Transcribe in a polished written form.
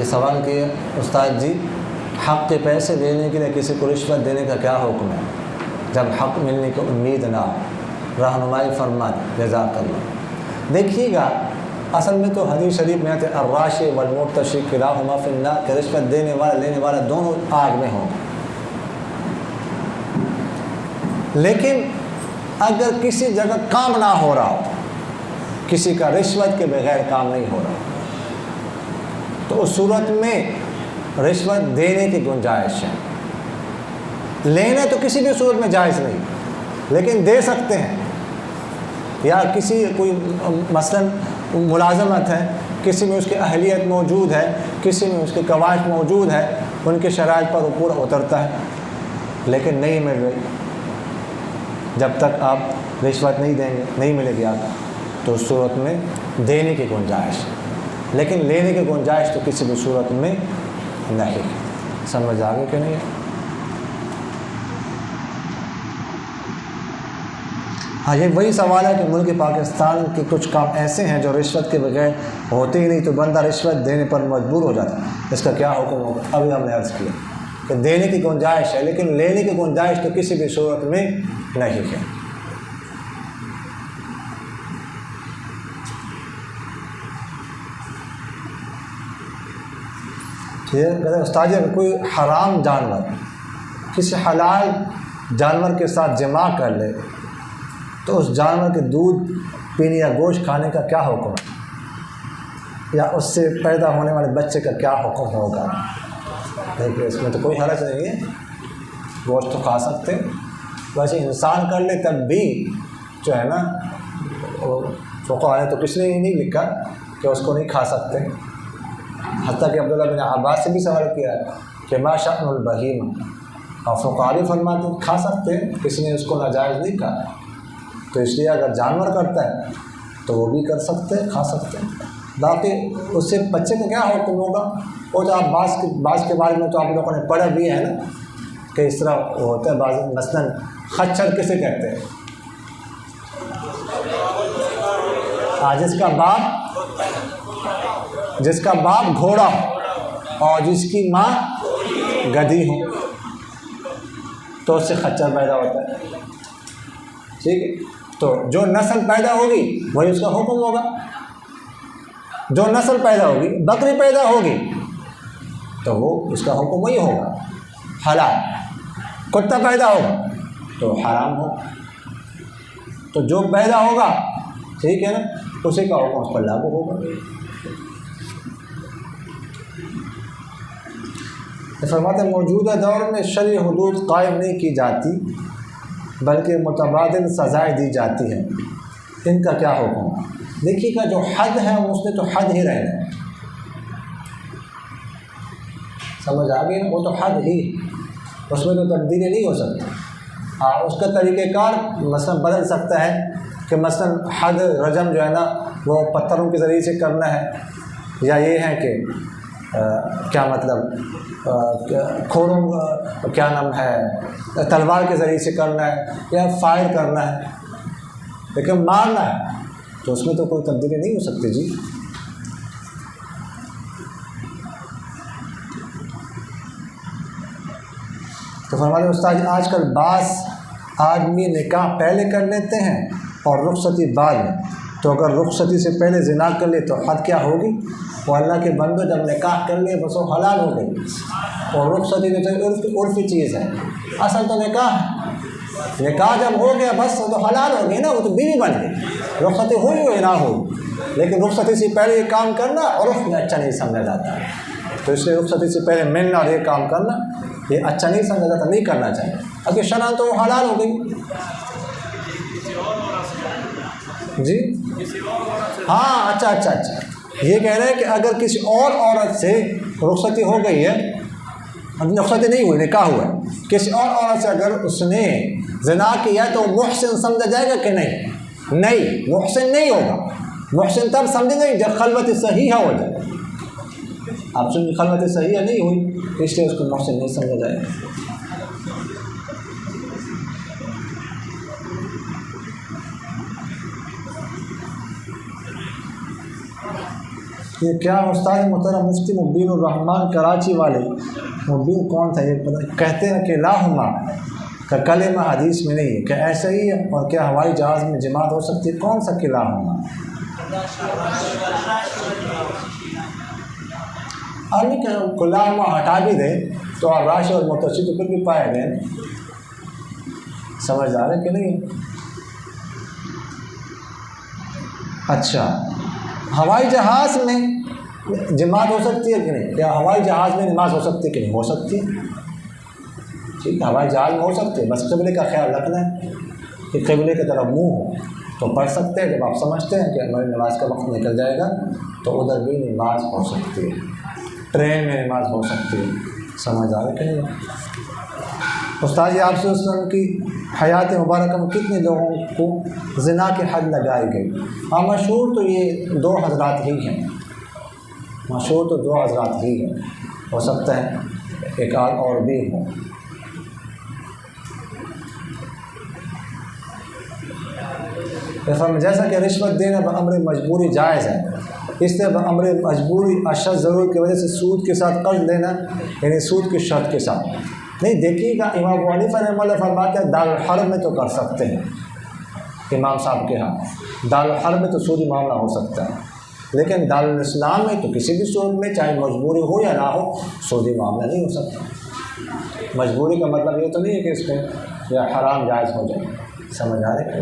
یہ سوال کیا استاد جی، حق کے پیسے دینے کے لیے کسی کو رشوت دینے کا کیا حکم ہے جب حق ملنے کی امید نہ ہو؟ رہنمائی فرما دیں، جزاک اللہ۔ دیکھیے گا، اصل میں تو حدیث شریف میں آتے الراشی والمرتشی کلاہما فی النار، کہ رشوت دینے والا لینے والا دونوں آگ میں ہوں۔ لیکن اگر کسی جگہ کام نہ ہو رہا ہو، کسی کا رشوت کے بغیر کام نہیں ہو رہا، تو اس صورت میں رشوت دینے کی گنجائش ہے۔ لینا تو کسی بھی صورت میں جائز نہیں، لیکن دے سکتے ہیں۔ یا کسی کوئی مثلا ملازمت ہے، کسی میں اس کی اہلیت موجود ہے، کسی میں اس کی قواعد موجود ہے، ان کے شرائط پر وہ پورا اترتا ہے، لیکن نہیں مل رہی۔ جب تک آپ رشوت نہیں دیں گے، نہیں ملے گی آپ، تو اس صورت میں دینے کی گنجائش، لیکن لینے کی گنجائش تو کسی بھی صورت میں نہیں۔ سمجھ آگے کہ نہیں؟ ہاں، یہ وہی سوال ہے کہ ملک پاکستان کے کچھ کام ایسے ہیں جو رشوت کے بغیر ہوتے ہی نہیں، تو بندہ رشوت دینے پر مجبور ہو جاتا ہے۔ اس کا کیا حکم ہوگا؟ ابھی ہم نے عرض کیا کہ دینے کی گنجائش ہے، لیکن لینے کی گنجائش تو کسی بھی صورت میں نہیں ہے۔ یہ استاد جی، کوئی حرام جانور کسی حلال جانور کے ساتھ جمع کر لے تو اس جانور کے دودھ پینے یا گوشت کھانے کا کیا حکم ہے، یا اس سے پیدا ہونے والے بچے کا کیا حکم ہوگا؟ دیکھیے، اس میں تو کوئی حرج نہیں ہے، گوشت تو کھا سکتے، ویسے انسان کر لے تب بھی جو ہے نا، فقہاء نے تو کس نے ہی نہیں لکھا کہ اس کو نہیں کھا سکتے۔ حتیٰ کہ عبداللہ بن عباس سے بھی سوال کیا ہے کہ ما شأن البہیمہ، اور فقہاء بھی فرماتے ہیں کھا سکتے ہیں، کسی نے اس کو ناجائز نہیں کہا۔ تو اس لیے اگر جانور کرتا ہے تو وہ بھی کر سکتے ہیں، کھا سکتے ہیں۔ باقی اس سے بچے کا کیا حکم ہوگا، وہ تو آپ بعض کے بارے میں تو آپ لوگوں نے پڑھا بھی ہے نا کہ اس طرح ہوتا ہے۔ بعض مثلاً خچر کسے کہتے ہیں؟ جس کا باپ گھوڑا ہو اور جس کی ماں گدھی ہو، تو اس سے خچر پیدا ہوتا ہے، ٹھیک ہے؟ تو جو نسل پیدا ہوگی وہی اس کا حکم ہوگا۔ جو نسل پیدا ہوگی، بکری پیدا ہوگی تو وہ اس کا حکم وہی ہوگا، حلال۔ کتا پیدا ہوگا تو حرام ہوگا۔ تو جو پیدا ہوگا، ٹھیک ہے نا، اسی کا حکم اس پر لاگو ہوگا۔ فرماتے ہیں موجودہ دور میں شرعی حدود قائم نہیں کی جاتی بلکہ متبادل سزائیں دی جاتی ہیں، ان کا کیا حکم ہے؟ دیکھیے گا، جو حد ہے اس نے تو حد ہی رہنا ہے، سمجھ آ گئی نا؟ وہ تو حد ہی، اس میں تو تبدیلی نہیں ہو سکتی۔ اس کا طریقہ کار مثلا بدل سکتا ہے کہ مثلا حد رجم جو ہے نا وہ پتھروں کے ذریعے سے کرنا ہے، یا یہ ہے کہ کیا مطلب کھوڑوں کیا نام ہے تلوار کے ذریعے سے کرنا ہے، یا فائر کرنا ہے، لیکن مارنا ہے تو اس میں تو کوئی تبدیلی نہیں ہو سکتی جی۔ تو فرماتے استاد آج کل بعض آدمی نکاح پہلے کر لیتے ہیں اور رخصتی بعد میں، تو اگر رخصتی سے پہلے زنا کر لے تو حد کیا ہوگی؟ وہ اللہ کے بندو جب نکاح کر لے بس وہ حلال ہو گئی، اور رخصتی تو عرفی چیز ہے، اصل تو نکاح ہے۔ نکاح جب ہو گیا بس تو حلال ہو گئی نا، وہ تو بیوی بن گئی، رخصتی ہوئی ہو نہ ہو، لیکن رخصتی سے پہلے یہ کام کرنا عرف میں اچھا نہیں سمجھا جاتا، تو اس لیے رخصتی سے پہلے ملنا اور یہ کام کرنا یہ اچھا نہیں سمجھا جاتا، نہیں کرنا چاہیے۔ اگر شرعاً تو وہ حلال ہو گئی جی۔ ہاں، اچھا، یہ کہہ رہے ہیں کہ اگر کسی اور عورت سے رخصتی ہو گئی ہے، رخصتی نہیں ہوئی، نکاح ہوا ہے، کسی اور عورت سے اگر اس نے زنا کیا تو محسن سمجھا جائے گا کہ نہیں؟ نہیں، محسن نہیں ہوگا۔ محسن تب سمجھیں گے جب خلوت صحیحہ ہو جائے۔ آپ سن خلوت صحیحہ نہیں ہوئی، اس لیے اس کو محسن نہیں سمجھا جائے گا۔ یہ کیا استاد محترم مفتی مبین الرحمان کراچی والے، مبین کون تھا یہ پتہ، کہتے ہیں کہ لاہما کا کلمہ حدیث میں نہیں ہے، کہ ایسا ہی ہے؟ اور کیا ہوائی جہاز میں جماعت ہو سکتی ہے؟ کون سا کہ لاہما؟ ابھی کہ لاہما ہٹا بھی دے تو آراش اور متوسط پر بھی پائے گئے، سمجھ آ رہے کہ نہیں؟ اچھا، ہوائی جہاز میں جماعت ہو سکتی ہے کہ نہیں؟ کیا ہوائی جہاز میں نماز ہو سکتی ہے کہ نہیں؟ ہو سکتی ہے، ٹھیک ہے، ہوائی جہاز میں ہو سکتی ہے، بس قبلے کا خیال رکھنا ہے کہ قبلے کی طرف منہ ہو تو پڑھ سکتے ہیں۔ جب آپ سمجھتے ہیں کہ ہماری نماز کا وقت نکل جائے گا تو ادھر بھی نماز ہو سکتی ہے، ٹرین میں نماز ہو سکتی ہے، سمجھ آ رہا کہ نہیں؟ استاد جی آپ سے وسلم کی حیات مبارکہ میں کتنے لوگوں کو زنا کی حد لگائی گئی؟ ہاں، مشہور تو یہ 2 حضرات ہی ہیں، مشہور تو 2 حضرات ہی ہیں، ہو سکتا ہے ایک آدھ اور بھی ہوں۔ جیسا کہ رشوت دینا بامر مجبوری جائز ہے، اس طرح بامر مجبوری اشد ضرورت کی وجہ سے سود کے ساتھ قرض لینا، یعنی سود کی شرط کے ساتھ نہیں۔ دیکھیے گا امام ابو حنیفہ رحمہ اللہ فرماتے ہیں دارالحرب میں تو کر سکتے ہیں، امام صاحب کے ہاں دارالحرب میں تو سودی معاملہ ہو سکتا ہے، لیکن دارالاسلام میں تو کسی بھی صورت میں چاہے مجبوری ہو یا نہ ہو سودی معاملہ نہیں ہو سکتا۔ مجبوری کا مطلب یہ تو نہیں ہے کہ اس پہ یا حرام جائز ہو جائے، سمجھ آ رہے کہ